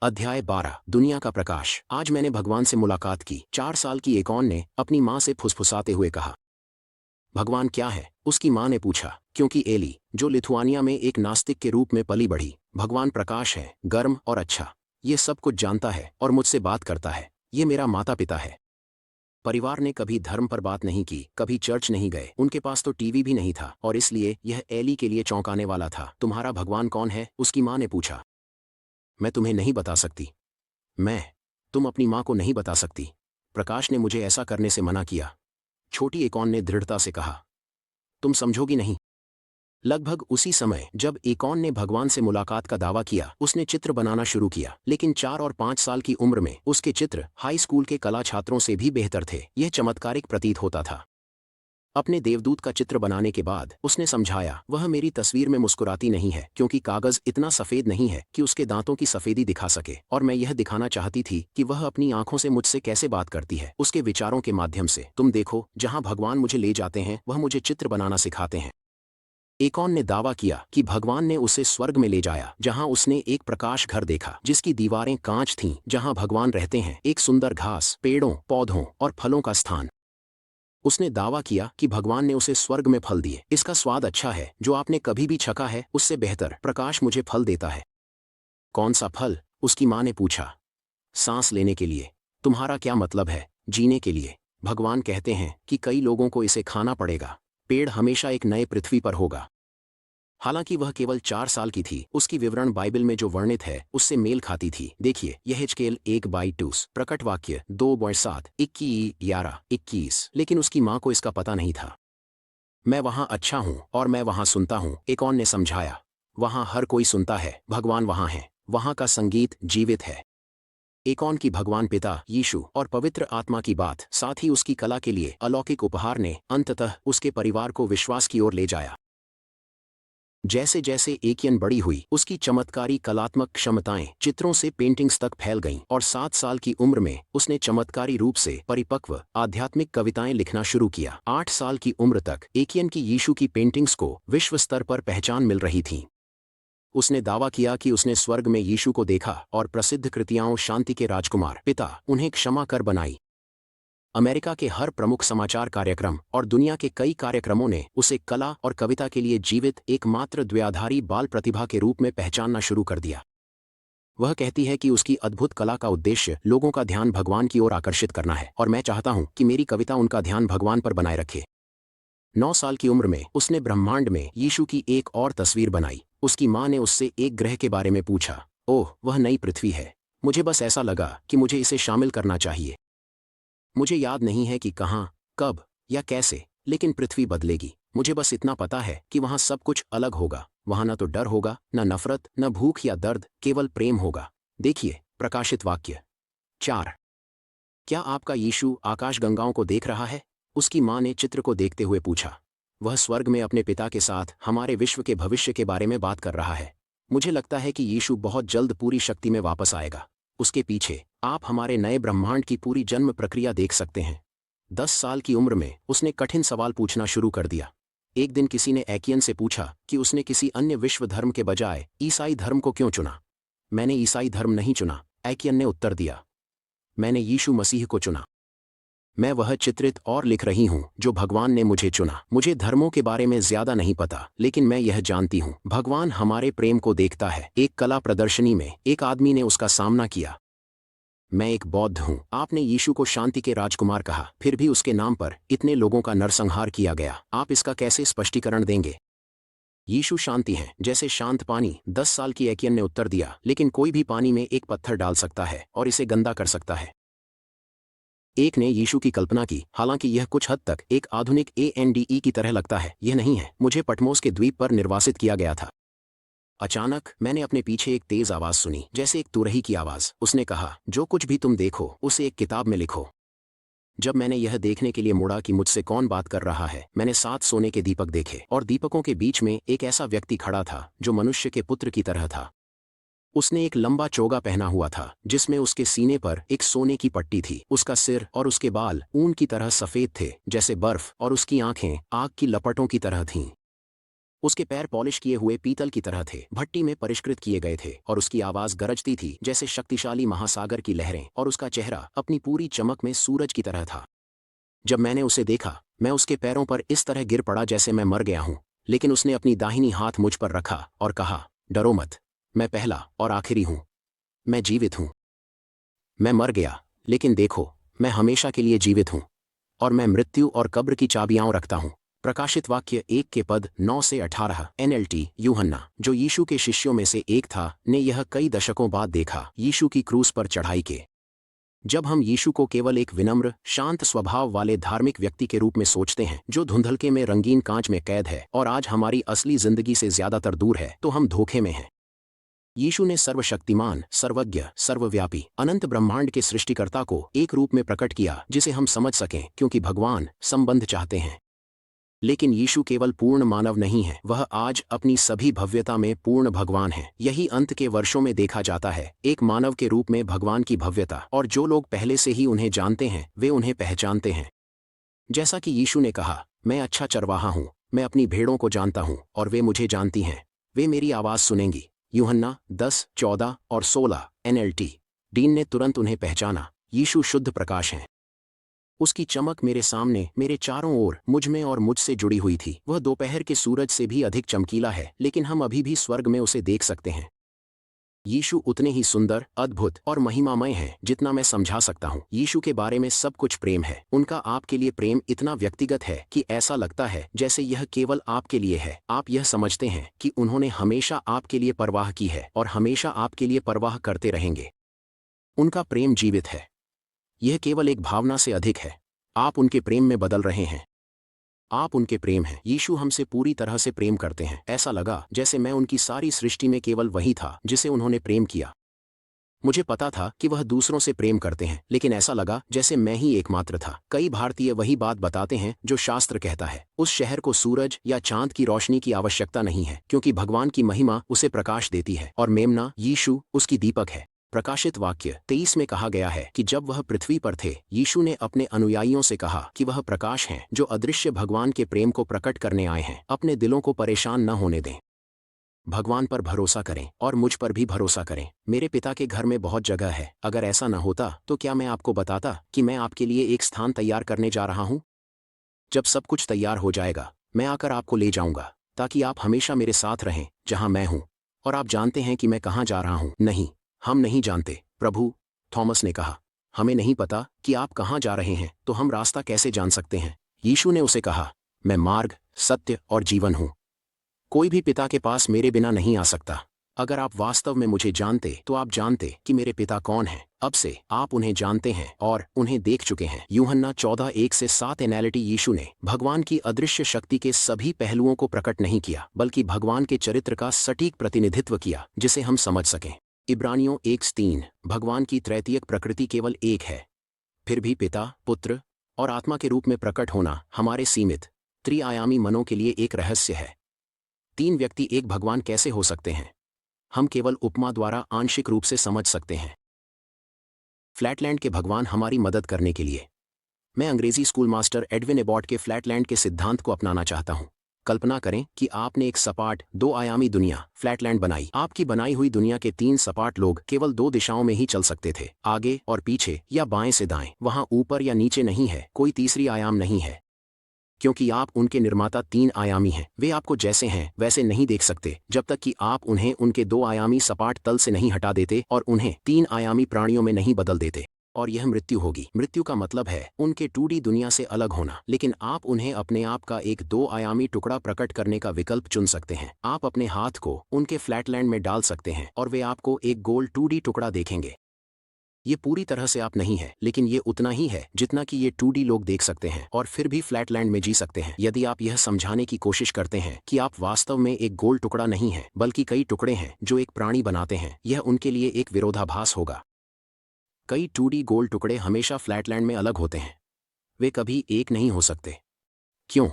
अध्याय 12 दुनिया का प्रकाश। आज मैंने भगवान से मुलाकात की। 4 साल की एकॉन ने अपनी माँ से फुसफुसाते हुए कहा। भगवान क्या है? उसकी माँ ने पूछा। क्योंकि एली, जो लिथुआनिया में एक नास्तिक के रूप में पली बढ़ी, भगवान प्रकाश है, गर्म और अच्छा। ये सब कुछ जानता है और मुझसे बात करता है। ये मेरा माता पिता है। परिवार ने कभी धर्म पर बात नहीं की, कभी चर्च नहीं गए, उनके पास तो टीवी भी नहीं था, और इसलिए यह एली के लिए चौंकाने वाला था। तुम्हारा भगवान कौन है? उसकी माँ ने पूछा। मैं तुम्हें नहीं बता सकती। मैं? तुम अपनी माँ को नहीं बता सकती? प्रकाश ने मुझे ऐसा करने से मना किया। छोटी एकॉन ने दृढ़ता से कहा। तुम समझोगी नहीं। लगभग उसी समय जब एकॉन ने भगवान से मुलाकात का दावा किया, उसने चित्र बनाना शुरू किया। लेकिन 4 और 5 साल की उम्र में उसके चित्र हाई स्कूल के कला छात्रों से भी बेहतर थे। यह चमत्कारिक प्रतीत होता था। अपने देवदूत का चित्र बनाने के बाद उसने समझाया, वह मेरी तस्वीर में मुस्कुराती नहीं है क्योंकि कागज इतना सफेद नहीं है कि उसके दांतों की सफेदी दिखा सके, और मैं यह दिखाना चाहती थी कि वह अपनी आंखों से मुझसे कैसे बात करती है, उसके विचारों के माध्यम से। तुम देखो, जहां भगवान मुझे ले जाते हैं वह मुझे चित्र बनाना सिखाते हैं। एकॉन ने दावा किया कि भगवान ने उसे स्वर्ग में ले जाया, जहां उसने एक प्रकाश घर देखा जिसकी दीवारें कांच थीं, जहां भगवान रहते हैं, एक सुंदर घास, पेड़ों, पौधों और फलों का स्थान। उसने दावा किया कि भगवान ने उसे स्वर्ग में फल दिए। इसका स्वाद अच्छा है, जो आपने कभी भी छका है उससे बेहतर। प्रकाश मुझे फल देता है। कौन सा फल? उसकी माँ ने पूछा। सांस लेने के लिए। तुम्हारा क्या मतलब है? जीने के लिए। भगवान कहते हैं कि कई लोगों को इसे खाना पड़ेगा। पेड़ हमेशा एक नए पृथ्वी पर होगा। हालांकि वह केवल 4 साल की थी, उसकी विवरण बाइबल में जो वर्णित है उससे मेल खाती थी। देखिए, यह हिजकेल 1:2, प्रकट वाक्य 2:7, 21:11-21। लेकिन उसकी माँ को इसका पता नहीं था। मैं वहां अच्छा हूं और मैं वहां सुनता हूं, एकॉन ने समझाया। वहां हर कोई सुनता है, भगवान वहां है। वहां का संगीत जीवित है। एकॉन की भगवान पिता, यीशु और पवित्र आत्मा की बात, साथ ही उसकी कला के लिए अलौकिक उपहार ने अंततः उसके परिवार को विश्वास की ओर ले जाया। जैसे जैसे एकियन बड़ी हुई, उसकी चमत्कारी कलात्मक क्षमताएं चित्रों से पेंटिंग्स तक फैल गईं, और 7 साल की उम्र में उसने चमत्कारी रूप से परिपक्व आध्यात्मिक कविताएं लिखना शुरू किया। 8 साल की उम्र तक एकियन की यीशु की पेंटिंग्स को विश्व स्तर पर पहचान मिल रही थी। उसने दावा किया कि उसने स्वर्ग में यीशु को देखा, और प्रसिद्ध कृतियाओं शांति के राजकुमार, पिता, उन्हें क्षमा कर बनाई। अमेरिका के हर प्रमुख समाचार कार्यक्रम और दुनिया के कई कार्यक्रमों ने उसे कला और कविता के लिए जीवित एकमात्र द्विआधारी बाल प्रतिभा के रूप में पहचानना शुरू कर दिया। वह कहती है कि उसकी अद्भुत कला का उद्देश्य लोगों का ध्यान भगवान की ओर आकर्षित करना है, और मैं चाहता हूं कि मेरी कविता उनका ध्यान भगवान पर बनाए रखे। 9 साल की उम्र में उसने ब्रह्मांड में यीशु की एक और तस्वीर बनाई। उसकी माँ ने उससे एक ग्रह के बारे में पूछा। ओह, वह नई पृथ्वी है। मुझे बस ऐसा लगा कि मुझे इसे शामिल करना चाहिए। मुझे याद नहीं है कि कहाँ, कब या कैसे, लेकिन पृथ्वी बदलेगी। मुझे बस इतना पता है कि वहाँ सब कुछ अलग होगा। वहाँ न तो डर होगा, न नफरत, न भूख या दर्द, केवल प्रेम होगा। देखिए, प्रकाशित वाक्य 4। क्या आपका यीशु आकाशगंगाओं को देख रहा है? उसकी माँ ने चित्र को देखते हुए पूछा। वह स्वर्ग में अपने पिता के साथ हमारे विश्व के भविष्य के बारे में बात कर रहा है। मुझे लगता है कि यीशु बहुत जल्द पूरी शक्ति में वापस आएगा। उसके पीछे आप हमारे नए ब्रह्मांड की पूरी जन्म प्रक्रिया देख सकते हैं। 10 साल की उम्र में उसने कठिन सवाल पूछना शुरू कर दिया। एक दिन किसी ने एकियन से पूछा कि उसने किसी अन्य विश्व धर्म के बजाय ईसाई धर्म को क्यों चुना। मैंने ईसाई धर्म नहीं चुना, एकियन ने उत्तर दिया। मैंने यीशु मसीह को चुना। मैं वह चित्रित और लिख रही हूँ जो भगवान ने मुझे चुना। मुझे धर्मों के बारे में ज्यादा नहीं पता, लेकिन मैं यह जानती हूँ, भगवान हमारे प्रेम को देखता है। एक कला प्रदर्शनी में एक आदमी ने उसका सामना किया। मैं एक बौद्ध हूँ। आपने यीशु को शांति के राजकुमार कहा, फिर भी उसके नाम पर इतने लोगों का नरसंहार किया गया। आप इसका कैसे स्पष्टीकरण देंगे? यीशु शांति हैं, जैसे शांत पानी। 10 साल की एकियन ने उत्तर दिया, लेकिन कोई भी पानी में एक पत्थर डाल सकता है और इसे गंदा कर सकता है। एक ने यीशु की कल्पना की, हालांकि यह कुछ हद तक एक आधुनिक एनडीई की तरह लगता है। यह नहीं है। मुझे पटमोस के द्वीप पर निर्वासित किया गया था। अचानक मैंने अपने पीछे एक तेज आवाज सुनी, जैसे एक तुरही की आवाज। उसने कहा, जो कुछ भी तुम देखो उसे एक किताब में लिखो। जब मैंने यह देखने के लिए मुड़ा कि मुझसे कौन बात कर रहा है, मैंने 7 सोने के दीपक देखे, और दीपकों के बीच में एक ऐसा व्यक्ति खड़ा था जो मनुष्य के पुत्र की तरह था। उसने एक लंबा चोगा पहना हुआ था जिसमें उसके सीने पर एक सोने की पट्टी थी। उसका सिर और उसके बाल ऊन की तरह सफेद थे जैसे बर्फ, और उसकी आंखें आग की लपटों की तरह थीं। उसके पैर पॉलिश किए हुए पीतल की तरह थे, भट्टी में परिष्कृत किए गए थे, और उसकी आवाज गरजती थी जैसे शक्तिशाली महासागर की लहरें, और उसका चेहरा अपनी पूरी चमक में सूरज की तरह था। जब मैंने उसे देखा, मैं उसके पैरों पर इस तरह गिर पड़ा जैसे मैं मर गया हूं, लेकिन उसने अपनी दाहिनी हाथ मुझ पर रखा और कहा, डरो मत, मैं पहला और आखिरी हूं, मैं जीवित हूं। मैं मर गया, लेकिन देखो, मैं हमेशा के लिए जीवित हूं, और मैं मृत्यु और कब्र की चाबियां रखता हूं। प्रकाशित वाक्य 1 के पद 9 से 18। NLT। यूहन्ना, जो यीशु के शिष्यों में से एक था, ने यह कई दशकों बाद देखा, यीशु की क्रूस पर चढ़ाई के। जब हम यीशु को केवल एक विनम्र, शांत स्वभाव वाले धार्मिक व्यक्ति के रूप में सोचते हैं जो धुंधलके में रंगीन कांच में कैद है और आज हमारी असली जिंदगी से ज्यादातर दूर है, तो हम धोखे में हैं। यीशु ने सर्वशक्तिमान, सर्वज्ञ, सर्वव्यापी, अनंत ब्रह्मांड के सृष्टिकर्ता को एक रूप में प्रकट किया जिसे हम समझ सकें, क्योंकि भगवान संबंध चाहते हैं। लेकिन यीशु केवल पूर्ण मानव नहीं है, वह आज अपनी सभी भव्यता में पूर्ण भगवान है। यही अंत के वर्षों में देखा जाता है, एक मानव के रूप में भगवान की भव्यता, और जो लोग पहले से ही उन्हें जानते हैं वे उन्हें पहचानते हैं। जैसा कि यीशु ने कहा, मैं अच्छा चरवाहा हूँ, मैं अपनी भेड़ों को जानता हूँ और वे मुझे जानती हैं, वे मेरी आवाज़ सुनेंगी। यूहन्ना 10, 14 और 16। NLT। डीन ने तुरंत उन्हें पहचाना, यीशु शुद्ध प्रकाश हैं। उसकी चमक मेरे सामने, मेरे चारों ओर, मुझ में और मुझसे जुड़ी हुई थी। वह दोपहर के सूरज से भी अधिक चमकीला है, लेकिन हम अभी भी स्वर्ग में उसे देख सकते हैं। यीशु उतने ही सुंदर, अद्भुत और महिमामय हैं जितना मैं समझा सकता हूँ। यीशु के बारे में सब कुछ प्रेम है। उनका आपके लिए प्रेम इतना व्यक्तिगत है कि ऐसा लगता है जैसे यह केवल आपके लिए है। आप यह समझते हैं कि उन्होंने हमेशा आपके लिए परवाह की है और हमेशा आपके लिए परवाह करते रहेंगे। उनका प्रेम जीवित है। यह केवल एक भावना से अधिक है। आप उनके प्रेम में बदल रहे हैं। आप उनके प्रेम हैं। यीशु हमसे पूरी तरह से प्रेम करते हैं। ऐसा लगा जैसे मैं उनकी सारी सृष्टि में केवल वही था जिसे उन्होंने प्रेम किया। मुझे पता था कि वह दूसरों से प्रेम करते हैं, लेकिन ऐसा लगा जैसे मैं ही एकमात्र था। कई भारतीय वही बात बताते हैं जो शास्त्र कहता है, उस शहर को सूरज या चांद की रोशनी की आवश्यकता नहीं है, क्योंकि भगवान की महिमा उसे प्रकाश देती है, और मेमना, यीशु, उसकी दीपक है। प्रकाशित वाक्य 23 में कहा गया है कि जब वह पृथ्वी पर थे, यीशु ने अपने अनुयायियों से कहा कि वह प्रकाश हैं जो अदृश्य भगवान के प्रेम को प्रकट करने आए हैं। अपने दिलों को परेशान न होने दें। भगवान पर भरोसा करें और मुझ पर भी भरोसा करें। मेरे पिता के घर में बहुत जगह है। अगर ऐसा न होता तो क्या मैं आपको बताता कि मैं आपके लिए एक स्थान तैयार करने जा रहा हूँ? जब सब कुछ तैयार हो जाएगा, मैं आकर आपको ले जाऊंगा, ताकि आप हमेशा मेरे साथ रहें जहां मैं हूं। और आप जानते हैं कि मैं कहां जा रहा हूं? नहीं, हम नहीं जानते, प्रभु, थॉमस ने कहा। हमें नहीं पता कि आप कहां जा रहे हैं, तो हम रास्ता कैसे जान सकते हैं? यीशु ने उसे कहा, मैं मार्ग, सत्य और जीवन हूं। कोई भी पिता के पास मेरे बिना नहीं आ सकता। अगर आप वास्तव में मुझे जानते तो आप जानते कि मेरे पिता कौन हैं। अब से आप उन्हें जानते हैं और उन्हें देख चुके हैं। यूहन्ना 14, 1 से 7। NLT। यीशु ने भगवान की अदृश्य शक्ति के सभी पहलुओं को प्रकट नहीं किया, बल्कि भगवान के चरित्र का सटीक प्रतिनिधित्व किया जिसे हम समझ सकें। इब्रानियों 1:3। भगवान की त्रैतीयक प्रकृति केवल एक है, फिर भी पिता, पुत्र और आत्मा के रूप में प्रकट होना हमारे सीमित, त्रिआयामी मनों के लिए एक रहस्य है। तीन व्यक्ति एक भगवान कैसे हो सकते हैं? हम केवल उपमा द्वारा आंशिक रूप से समझ सकते हैं। फ्लैटलैंड के भगवान हमारी मदद करने के लिए। मैं अंग्रेजी स्कूल मास्टर एडविन एबॉट के फ्लैटलैंड के सिद्धांत को अपनाना चाहता हूं। कल्पना करें कि आपने एक सपाट, दो आयामी दुनिया, फ्लैटलैंड बनाई। आपकी बनाई हुई दुनिया के तीन सपाट लोग केवल दो दिशाओं में ही चल सकते थे, आगे और पीछे या बाएं से दाएं। वहां ऊपर या नीचे नहीं है, कोई तीसरी आयाम नहीं है, क्योंकि आप उनके निर्माता तीन आयामी हैं। वे आपको जैसे हैं वैसे नहीं देख सकते जब तक कि आप उन्हें उनके दो आयामी सपाट तल से नहीं हटा देते और उन्हें तीन आयामी प्राणियों में नहीं बदल देते। और यह मृत्यु होगी। मृत्यु का मतलब है उनके 2D दुनिया से अलग होना, लेकिन आप उन्हें अपने आप का एक दो आयामी टुकड़ा प्रकट करने का विकल्प चुन सकते हैं। आप अपने हाथ को उनके फ्लैटलैंड में डाल सकते हैं और वे आपको एक गोल 2D टुकड़ा देखेंगे। ये पूरी तरह से आप नहीं है, लेकिन ये उतना ही है जितना कि ये 2D लोग देख सकते हैं और फिर भी फ्लैटलैंड में जी सकते हैं। यदि आप यह समझाने की कोशिश करते हैं कि आप वास्तव में एक गोल टुकड़ा नहीं हैं, बल्कि कई टुकड़े हैं जो एक प्राणी बनाते हैं, यह उनके लिए एक विरोधाभास होगा। कई 2D गोल टुकड़े हमेशा फ्लैटलैंड में अलग होते हैं। वे कभी एक नहीं हो सकते। क्यों?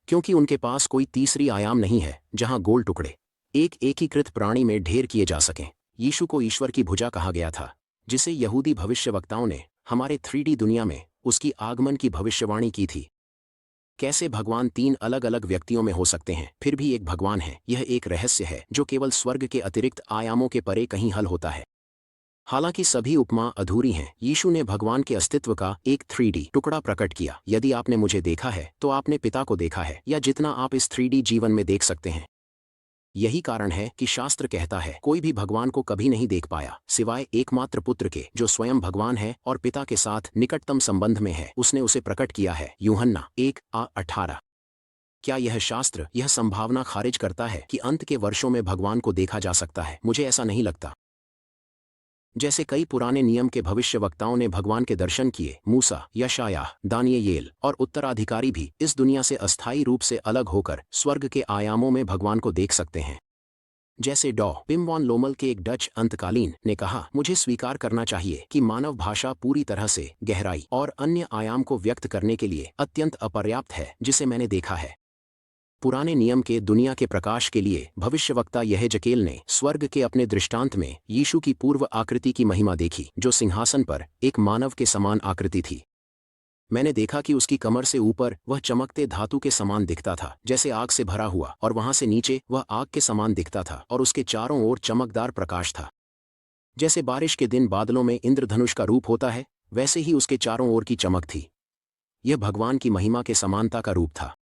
क्योंकि उनके पास कोई तीसरी आयाम नहीं है जहां गोल टुकड़े एक एकीकृत प्राणी में ढेर किए जा सकें। यीशु को ईश्वर की भुजा कहा गया था, जिसे यहूदी भविष्यवक्ताओं ने हमारे 3D दुनिया में उसकी आगमन की भविष्यवाणी की थी। कैसे भगवान तीन अलग अलग व्यक्तियों में हो सकते हैं, फिर भी एक भगवान है। यह एक रहस्य है जो केवल स्वर्ग के अतिरिक्त आयामों के परे कहीं हल होता है। हालांकि सभी उपमा अधूरी हैं, यीशु ने भगवान के अस्तित्व का एक 3D टुकड़ा प्रकट किया। यदि आपने मुझे देखा है तो आपने पिता को देखा है, या जितना आप इस 3D जीवन में देख सकते हैं। यही कारण है कि शास्त्र कहता है कोई भी भगवान को कभी नहीं देख पाया सिवाय एकमात्र पुत्र के, जो स्वयं भगवान है और पिता के साथ निकटतम संबंध में है। उसने उसे प्रकट किया है। यूहन्ना 1:18। क्या यह शास्त्र यह संभावना खारिज करता है कि अंत के वर्षों में भगवान को देखा जा सकता है? मुझे ऐसा नहीं लगता। जैसे कई पुराने नियम के भविष्यवक्ताओं ने भगवान के दर्शन किए, मूसा, यशायाह, दानियेल और उत्तराधिकारी भी इस दुनिया से अस्थायी रूप से अलग होकर स्वर्ग के आयामों में भगवान को देख सकते हैं। जैसे डॉ पिम वॉन लोमल के एक डच अंतकालीन ने कहा, मुझे स्वीकार करना चाहिए कि मानव भाषा पूरी तरह से गहराई और अन्य आयाम को व्यक्त करने के लिए अत्यंत अपर्याप्त है जिसे मैंने देखा है। पुराने नियम के दुनिया के प्रकाश के लिए भविष्यवक्ता यहेजकेल ने स्वर्ग के अपने दृष्टांत में यीशु की पूर्व आकृति की महिमा देखी, जो सिंहासन पर एक मानव के समान आकृति थी। मैंने देखा कि उसकी कमर से ऊपर वह चमकते धातु के समान दिखता था, जैसे आग से भरा हुआ, और वहां से नीचे वह आग के समान दिखता था, और उसके चारों ओर चमकदार प्रकाश था। जैसे बारिश के दिन बादलों में इंद्रधनुष का रूप होता है, वैसे ही उसके चारों ओर की चमक थी। यह भगवान की महिमा के समानता का रूप था।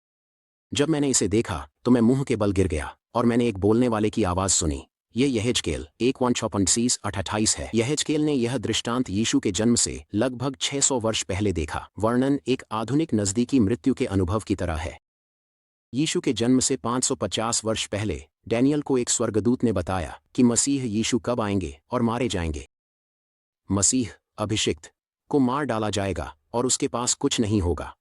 जब मैंने इसे देखा तो मैं मुंह के बल गिर गया, और मैंने एक बोलने वाले की आवाज सुनी। ये यहेजकेल 1:26-28 है। यहेजकेल ने यह दृष्टांत यीशु के जन्म से लगभग 600 वर्ष पहले देखा। वर्णन एक आधुनिक नजदीकी मृत्यु के अनुभव की तरह है। यीशु के जन्म से 550 वर्ष पहले डैनियल को एक स्वर्गदूत ने बताया कि मसीह यीशु कब आएंगे और मारे जाएंगे। मसीह, अभिषिक्त, को मार डाला जाएगा और उसके पास कुछ नहीं होगा।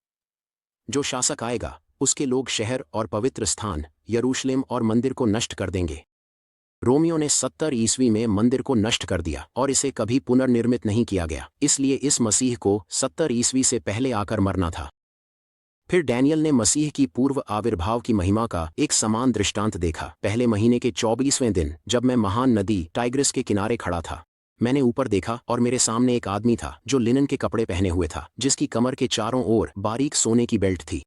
जो शासक आएगा उसके लोग शहर और पवित्र स्थान यरूशलेम और मंदिर को नष्ट कर देंगे। रोमियो ने 70 ईस्वी में मंदिर को नष्ट कर दिया और इसे कभी पुनर्निर्मित नहीं किया गया, इसलिए इस मसीह को 70 ईस्वी से पहले आकर मरना था। फिर डैनियल ने मसीह की पूर्व आविर्भाव की महिमा का एक समान दृष्टांत देखा। पहले महीने के 24वें दिन जब मैं महान नदी टाइग्रिस के किनारे खड़ा था, मैंने ऊपर देखा और मेरे सामने एक आदमी था जो लिनन के कपड़े पहने हुए था, जिसकी कमर के चारों ओर बारीक सोने की बेल्ट थी।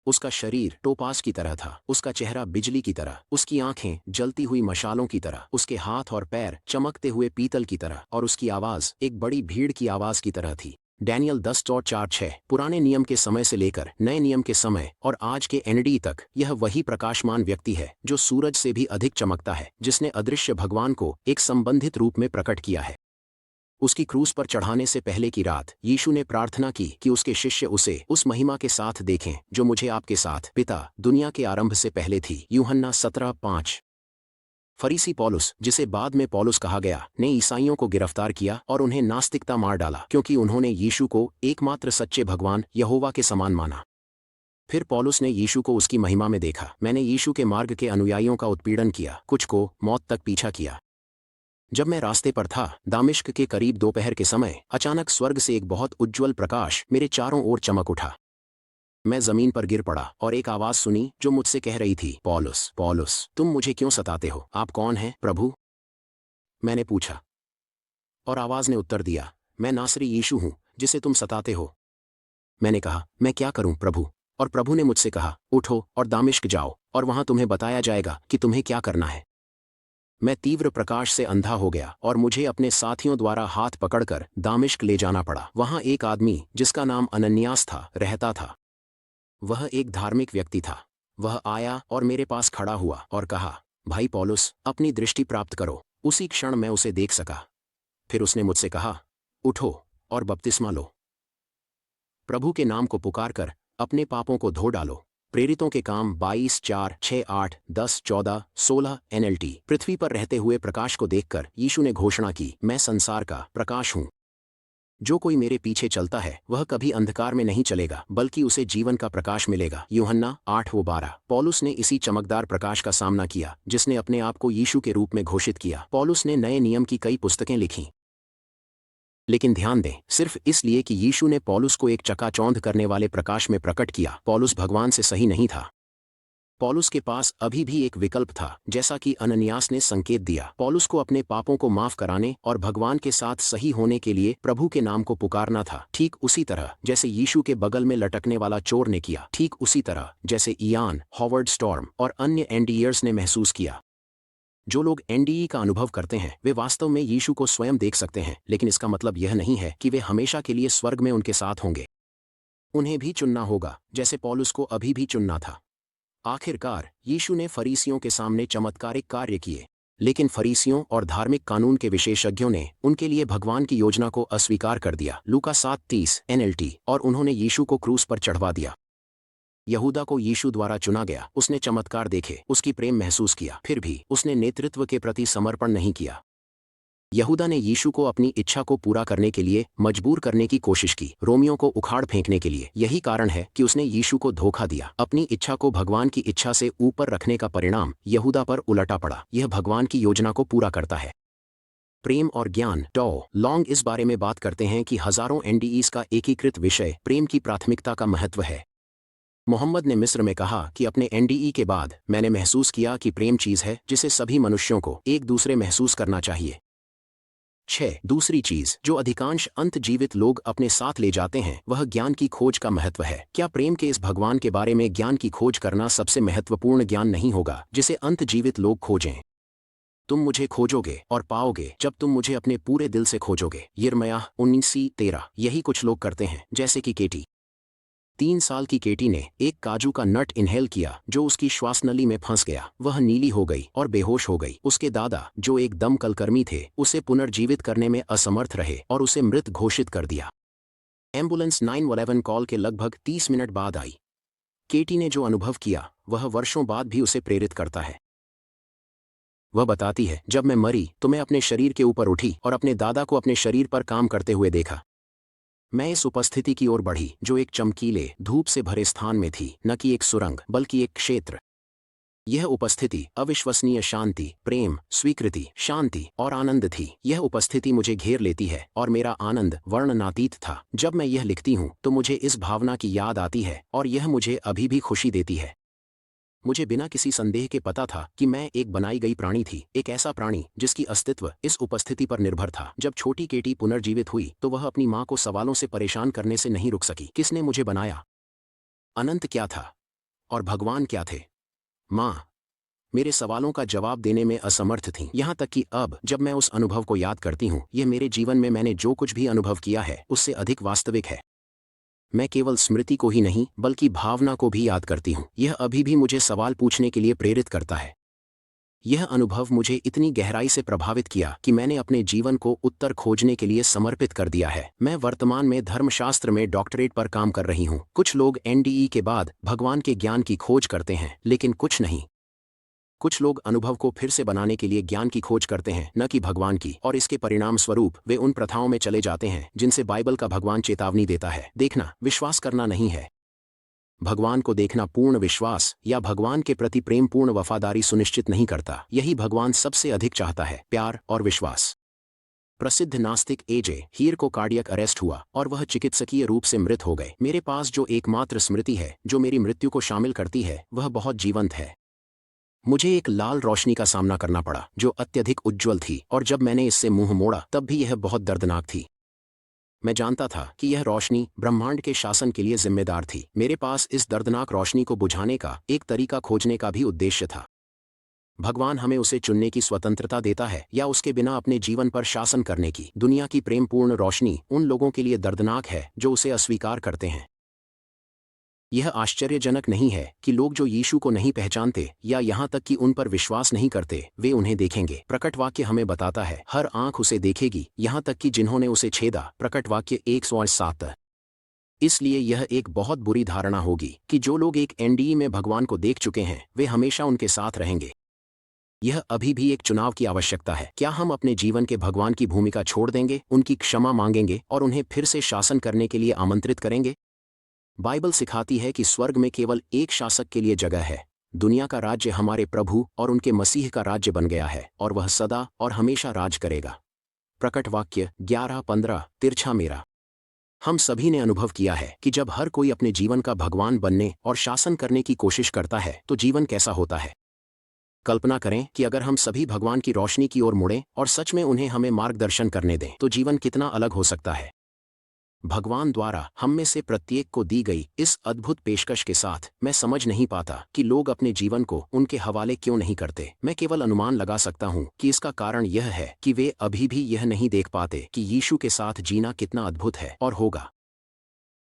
उसका शरीर टोपास की तरह था, उसका चेहरा बिजली की तरह, उसकी आंखें जलती हुई मशालों की तरह, उसके हाथ और पैर चमकते हुए पीतल की तरह, और उसकी आवाज एक बड़ी भीड़ की आवाज की तरह थी। डैनियल 10:4-6। पुराने नियम के समय से लेकर नए नियम के समय और आज के एनडी तक यह वही प्रकाशमान व्यक्ति है जो सूरज से भी अधिक चमकता है, जिसने अदृश्य भगवान को एक संबंधित रूप में प्रकट किया है। उसकी क्रूस पर चढ़ाने से पहले की रात यीशु ने प्रार्थना की कि उसके शिष्य उसे उस महिमा के साथ देखें जो मुझे आपके साथ पिता दुनिया के आरंभ से पहले थी। यूहन्ना 17:5। फरीसी पौलुस, जिसे बाद में पौलुस कहा गया, ने ईसाइयों को गिरफ्तार किया और उन्हें नास्तिकता मार डाला क्योंकि उन्होंने यीशु को एकमात्र सच्चे भगवान यहोवा के समान माना। फिर पौलुस ने यीशु को उसकी महिमा में देखा। मैंने यीशु के मार्ग के अनुयायियों का उत्पीड़न किया, कुछ को मौत तक पीछा किया। जब मैं रास्ते पर था, दामिश्क के करीब दोपहर के समय, अचानक स्वर्ग से एक बहुत उज्ज्वल प्रकाश मेरे चारों ओर चमक उठा। मैं जमीन पर गिर पड़ा और एक आवाज सुनी जो मुझसे कह रही थी, पौलुस, पौलुस, तुम मुझे क्यों सताते हो? आप कौन हैं, प्रभु? मैंने पूछा, और आवाज ने उत्तर दिया, मैं नासरी यीशु हूं जिसे तुम सताते हो। मैंने कहा, मैं क्या करूं प्रभु? और प्रभु ने मुझसे कहा, उठो और दामिश्क जाओ, और वहां तुम्हें बताया जाएगा कि तुम्हें क्या करना है। मैं तीव्र प्रकाश से अंधा हो गया और मुझे अपने साथियों द्वारा हाथ पकड़कर दामिश्क ले जाना पड़ा। वहां एक आदमी जिसका नाम अनन्यास था रहता था। वह एक धार्मिक व्यक्ति था। वह आया और मेरे पास खड़ा हुआ और कहा, भाई पौलुस, अपनी दृष्टि प्राप्त करो। उसी क्षण मैं उसे देख सका। फिर उसने मुझसे कहा, उठो और बपतिस्मा लो। प्रभु के नाम को पुकारकर अपने पापों को धो डालो। प्रेरितों के काम 22:4-6-8-10-14-16 NLT। पृथ्वी पर रहते हुए प्रकाश को देखकर यीशु ने घोषणा की, मैं संसार का प्रकाश हूं। जो कोई मेरे पीछे चलता है वह कभी अंधकार में नहीं चलेगा, बल्कि उसे जीवन का प्रकाश मिलेगा। यूहन्ना 8:12। पौलुस ने इसी चमकदार प्रकाश का सामना किया जिसने अपने आप को यीशु के रूप में घोषित किया। पौलुस ने नए नियम की कई पुस्तकें लिखीं, लेकिन ध्यान दें, सिर्फ इसलिए कि यीशु ने पौलुस को एक चकाचौंध करने वाले प्रकाश में प्रकट किया, पौलुस भगवान से सही नहीं था। पौलुस के पास अभी भी एक विकल्प था, जैसा कि अननियास ने संकेत दिया। पौलुस को अपने पापों को माफ कराने और भगवान के साथ सही होने के लिए प्रभु के नाम को पुकारना था, ठीक उसी तरह जैसे यीशु के बगल में लटकने वाला चोर ने किया, ठीक उसी तरह जैसे इयान, हॉवर्ड स्टॉर्म और अन्य एनडीईयर्स ने महसूस किया। जो लोग एनडीई का अनुभव करते हैं वे वास्तव में यीशु को स्वयं देख सकते हैं, लेकिन इसका मतलब यह नहीं है कि वे हमेशा के लिए स्वर्ग में उनके साथ होंगे। उन्हें भी चुनना होगा, जैसे पौलुस को अभी भी चुनना था। आखिरकार यीशु ने फरीसियों के सामने चमत्कारिक कार्य किए, लेकिन फरीसियों और धार्मिक कानून के विशेषज्ञों ने उनके लिए भगवान की योजना को अस्वीकार कर दिया। लूका 7:30 NLT। और उन्होंने यीशु को क्रूस पर चढ़वा दिया। यहूदा को यीशु द्वारा चुना गया, उसने चमत्कार देखे, उसकी प्रेम महसूस किया, फिर भी उसने नेतृत्व के प्रति समर्पण नहीं किया। यहूदा ने यीशु को अपनी इच्छा को पूरा करने के लिए मजबूर करने की कोशिश की, रोमियों को उखाड़ फेंकने के लिए। यही कारण है कि उसने यीशु को धोखा दिया। अपनी इच्छा को भगवान की इच्छा से ऊपर रखने का परिणाम यहूदा पर उलटा पड़ा। यह भगवान की योजना को पूरा करता है। प्रेम और ज्ञान लॉन्ग इस बारे में बात करते हैं कि हजारों एनडीईस का एकीकृत विषय प्रेम की प्राथमिकता का महत्व है। मोहम्मद ने मिस्र में कहा कि अपने एनडीई के बाद मैंने महसूस किया कि प्रेम चीज है जिसे सभी मनुष्यों को एक दूसरे महसूस करना चाहिए। 6. दूसरी चीज जो अधिकांश अंत जीवित लोग अपने साथ ले जाते हैं वह ज्ञान की खोज का महत्व है। क्या प्रेम के इस भगवान के बारे में ज्ञान की खोज करना सबसे महत्वपूर्ण ज्ञान नहीं होगा जिसे अंत जीवित लोग खोजें? तुम मुझे खोजोगे और पाओगे जब तुम मुझे अपने पूरे दिल से खोजोगे। यिर्मयाह 19:13। यही कुछ लोग करते हैं, जैसे कि केटी। 3 साल की केटी ने एक काजू का नट इनहेल किया जो उसकी श्वासनली में फंस गया। वह नीली हो गई और बेहोश हो गई। उसके दादा, जो एक दमकलकर्मी थे, उसे पुनर्जीवित करने में असमर्थ रहे और उसे मृत घोषित कर दिया। एम्बुलेंस 911 कॉल के लगभग 30 मिनट बाद आई। केटी ने जो अनुभव किया वह वर्षों बाद भी उसे प्रेरित करता है। वह बताती है, जब मैं मरी तो मैं अपने शरीर के ऊपर उठी और अपने दादा को अपने शरीर पर काम करते हुए देखा। मैं इस उपस्थिति की ओर बढ़ी जो एक चमकीले धूप से भरे स्थान में थी, न कि एक सुरंग बल्कि एक क्षेत्र। यह उपस्थिति अविश्वसनीय शांति, प्रेम, स्वीकृति, शांति और आनंद थी। यह उपस्थिति मुझे घेर लेती है और मेरा आनंद वर्णनातीत था। जब मैं यह लिखती हूँ तो मुझे इस भावना की याद आती है और यह मुझे अभी भी खुशी देती है। मुझे बिना किसी संदेह के पता था कि मैं एक बनाई गई प्राणी थी, एक ऐसा प्राणी जिसकी अस्तित्व इस उपस्थिति पर निर्भर था। जब छोटी केटी पुनर्जीवित हुई तो वह अपनी माँ को सवालों से परेशान करने से नहीं रुक सकी। किसने मुझे बनाया? अनंत क्या था? और भगवान क्या थे? माँ मेरे सवालों का जवाब देने में असमर्थ थीं। यहाँ तक कि अब जब मैं उस अनुभव को याद करती हूँ, यह मेरे जीवन में मैंने जो कुछ भी अनुभव किया है उससे अधिक वास्तविक है। मैं केवल स्मृति को ही नहीं बल्कि भावना को भी याद करती हूँ। यह अभी भी मुझे सवाल पूछने के लिए प्रेरित करता है। यह अनुभव मुझे इतनी गहराई से प्रभावित किया कि मैंने अपने जीवन को उत्तर खोजने के लिए समर्पित कर दिया है। मैं वर्तमान में धर्मशास्त्र में डॉक्टरेट पर काम कर रही हूँ। कुछ लोग एनडीई के बाद भगवान के ज्ञान की खोज करते हैं, लेकिन कुछ नहीं। कुछ लोग अनुभव को फिर से बनाने के लिए ज्ञान की खोज करते हैं, न कि भगवान की, और इसके परिणाम स्वरूप वे उन प्रथाओं में चले जाते हैं जिनसे बाइबल का भगवान चेतावनी देता है। देखना विश्वास करना नहीं है। भगवान को देखना पूर्ण विश्वास या भगवान के प्रति प्रेमपूर्ण वफादारी सुनिश्चित नहीं करता। यही भगवान सबसे अधिक चाहता है, प्यार और विश्वास। प्रसिद्ध नास्तिक एजे हीर को कार्डियक अरेस्ट हुआ और वह चिकित्सकीय रूप से मृत हो गए। मेरे पास जो एकमात्र स्मृति है जो मेरी मृत्यु को शामिल करती है वह बहुत जीवंत है। मुझे एक लाल रोशनी का सामना करना पड़ा जो अत्यधिक उज्ज्वल थी, और जब मैंने इससे मुंह मोड़ा तब भी यह बहुत दर्दनाक थी। मैं जानता था कि यह रोशनी ब्रह्मांड के शासन के लिए जिम्मेदार थी। मेरे पास इस दर्दनाक रोशनी को बुझाने का एक तरीका खोजने का भी उद्देश्य था। भगवान हमें उसे चुनने की स्वतंत्रता देता है या उसके बिना अपने जीवन पर शासन करने की। दुनिया की प्रेमपूर्ण रोशनी उन लोगों के लिए दर्दनाक है जो उसे अस्वीकार करते हैं। यह आश्चर्यजनक नहीं है कि लोग जो यीशु को नहीं पहचानते या यहाँ तक कि उन पर विश्वास नहीं करते, वे उन्हें देखेंगे। प्रकट वाक्य हमें बताता है हर आंख उसे देखेगी, यहाँ तक कि जिन्होंने उसे छेदा। प्रकट वाक्य 1:7। इसलिए यह एक बहुत बुरी धारणा होगी कि जो लोग एक एनडीई में भगवान को देख चुके हैं वे हमेशा उनके साथ रहेंगे। यह अभी भी एक चुनाव की आवश्यकता है। क्या हम अपने जीवन के भगवान की भूमिका छोड़ देंगे, उनकी क्षमा मांगेंगे और उन्हें फिर से शासन करने के लिए आमंत्रित करेंगे? बाइबल सिखाती है कि स्वर्ग में केवल एक शासक के लिए जगह है। दुनिया का राज्य हमारे प्रभु और उनके मसीह का राज्य बन गया है और वह सदा और हमेशा राज करेगा। प्रकट वाक्य 11:15। तिरछा मेरा हम सभी ने अनुभव किया है कि जब हर कोई अपने जीवन का भगवान बनने और शासन करने की कोशिश करता है तो जीवन कैसा होता है। कल्पना करें कि अगर हम सभी भगवान की रोशनी की ओर मुड़ें और सच में उन्हें हमें मार्गदर्शन करने दें तो जीवन कितना अलग हो सकता है। भगवान द्वारा हम में से प्रत्येक को दी गई इस अद्भुत पेशकश के साथ मैं समझ नहीं पाता कि लोग अपने जीवन को उनके हवाले क्यों नहीं करते। मैं केवल अनुमान लगा सकता हूँ कि इसका कारण यह है कि वे अभी भी यह नहीं देख पाते कि यीशु के साथ जीना कितना अद्भुत है और होगा।